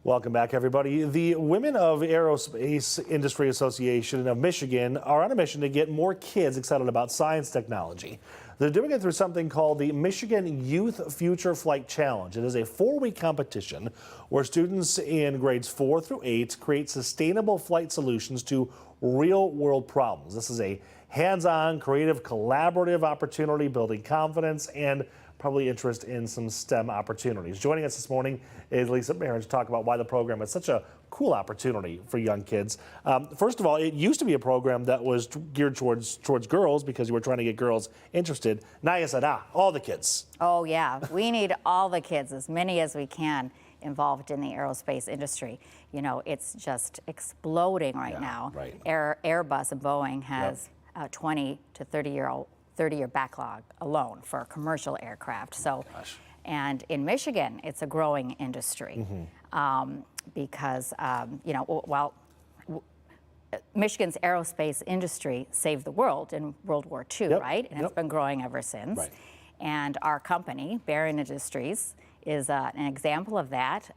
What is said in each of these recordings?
Welcome back, everybody. The Women of Aerospace Industry Association of Michigan are on a mission to get more kids excited about science technology. They're doing it through something called the Michigan Youth Future Flight Challenge. It is a 4-week competition where students in grades 4 through 8 create sustainable flight solutions to real-world problems. This is a hands-on, creative, collaborative opportunity, building confidence and probably interest in some STEM opportunities. Joining us this morning is Lisa Barron to talk about why the program is such a cool opportunity for young kids. First of all, it used to be a program that was geared towards girls because you were trying to get girls interested. Now you said, all the kids. Oh yeah, we need all the kids, as many as we can, involved in the aerospace industry. You know, it's just exploding right now. Right. Airbus and Boeing has 20 to 30-year backlog alone for commercial aircraft. So, and in Michigan, it's a growing industry because, you know, Michigan's aerospace industry saved the world in World War II, right? And it's been growing ever since. Right. And our company, Barron Industries, is an example of that.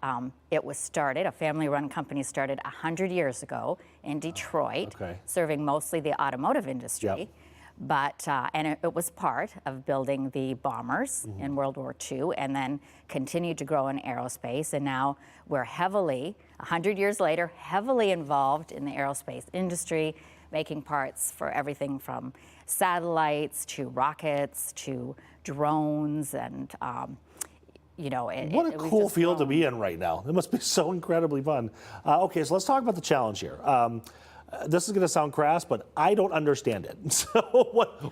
It was started, a family-run company started 100 years ago in Detroit, serving mostly the automotive industry. But, and it was part of building the bombers in World War II and then continued to grow in aerospace. And now we're heavily, 100 years later, heavily involved in the aerospace industry, making parts for everything from satellites to rockets to drones and, you know, what a cool field to be in right now. It must be so incredibly fun. Okay, so let's talk about the challenge here. This is going to sound crass, but I don't understand it. So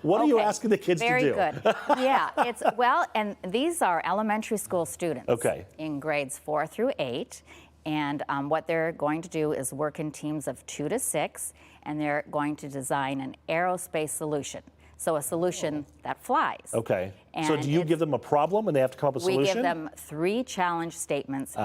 what are you asking the kids to do? Very good. Yeah, it's, well, and these are elementary school students in grades 4 through 8. And what they're going to do is work in teams of 2 to 6, and they're going to design an aerospace solution. So a solution that flies. Okay. And so do you give them a problem and they have to come up with a solution? We give them 3 challenge statements,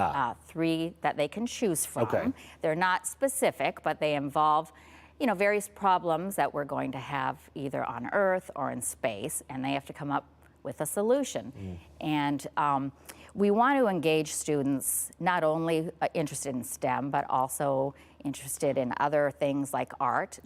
3 that they can choose from. Okay. They're not specific, but they involve, you know, various problems that we're going to have either on Earth or in space, and they have to come up with a solution. And we want to engage students not only interested in STEM, but also interested in other things like art.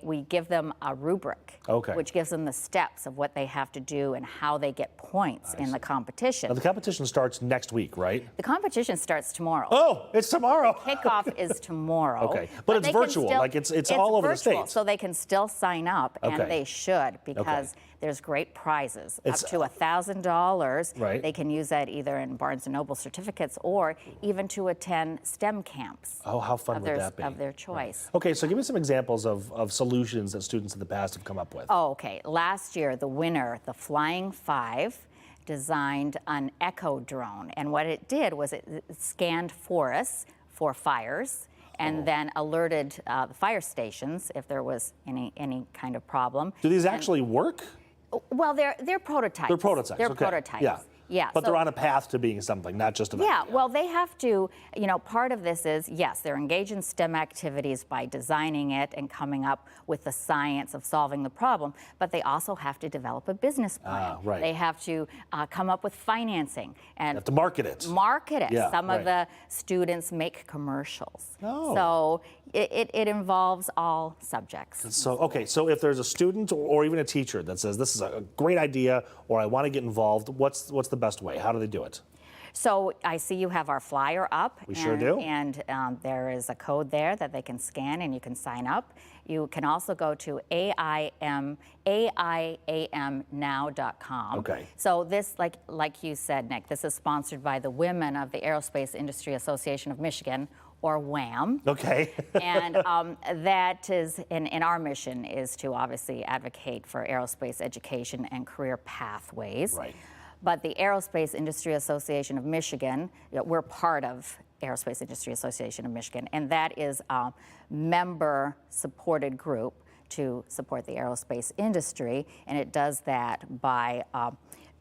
We give them a rubric, which gives them the steps of what they have to do and how they get points in the competition. Now, the competition starts next week, right? The competition starts tomorrow. Oh, it's tomorrow. The kickoff is tomorrow. Okay, but it's virtual, like it's all over the States. So they can still sign up, and they should, because there's great prizes, up to $1,000. Right. They can use that either in Barnes & Noble certificates or even to attend STEM camps. Oh, how fun would that be? Of their choice. Okay, so give me some examples of solutions that students in the past have come up with. Oh, okay. Last year, the winner, the Flying 5, designed an echo drone. And what it did was it scanned forests for fires and then alerted the fire stations if there was any kind of problem. Do these actually work? Well, they're prototypes. They're prototypes. They're prototypes. Yeah. Yeah, but they're on a path to being something, not just about. Yeah, well, they have to, you know, part of this is, yes, they're engaged in STEM activities by designing it and coming up with the science of solving the problem, but they also have to develop a business plan. Right. They have to come up with financing. And have to market it. Market it. Yeah, some of the students make commercials. So it involves all subjects. So, okay, so if there's a student or even a teacher that says, this is a great idea, or I want to get involved, what's the best way? How do they do it? So I see you have our flyer up. We sure do. And there is a code there that they can scan and you can sign up. You can also go to aiamnow.com. Okay. So this, like you said, Nick, this is sponsored by the Women of the Aerospace Industry Association of Michigan, or WAM. Okay. And that is, and our mission is to obviously advocate for aerospace education and career pathways. Right. But the Aerospace Industry Association of Michigan, we're part of Aerospace Industry Association of Michigan, and that is a member-supported group to support the aerospace industry, and it does that by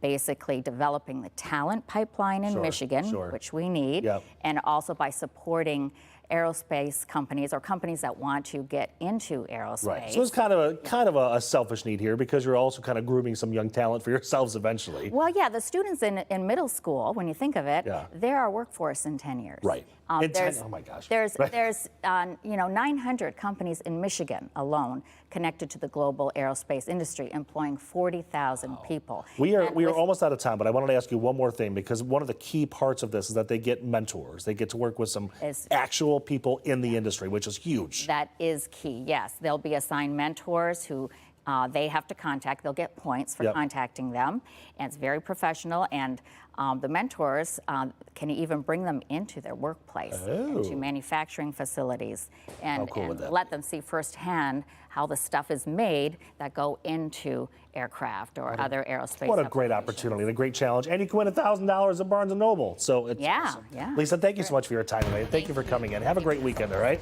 basically developing the talent pipeline in Michigan, which we need, and also by supporting aerospace companies or companies that want to get into aerospace. Right. So it's kind of a selfish need here because you're also kind of grooming some young talent for yourselves eventually. Well, yeah, the students in middle school, when you think of it, Yeah. they're our workforce in 10 years. Right. In 10 oh my gosh. There's, Right. there's 900 companies in Michigan alone connected to the global aerospace industry, employing 40,000 people. We are And almost out of time, but I wanted to ask you one more thing because one of the key parts of this is that they get mentors. They get to work with some actual people in the industry, which is huge. That is key, yes. They'll be assigned mentors who they have to contact. They'll get points for contacting them, and it's very professional. And the mentors can even bring them into their workplace, into manufacturing facilities, and, let them see firsthand how the stuff is made that go into aircraft or other aerospace. What a great opportunity and a great challenge. And you can win $1,000 at Barnes & Noble. So it's awesome. Yeah. Lisa, thank you so much for your time today. Thank you for coming in. Have a great weekend, all right?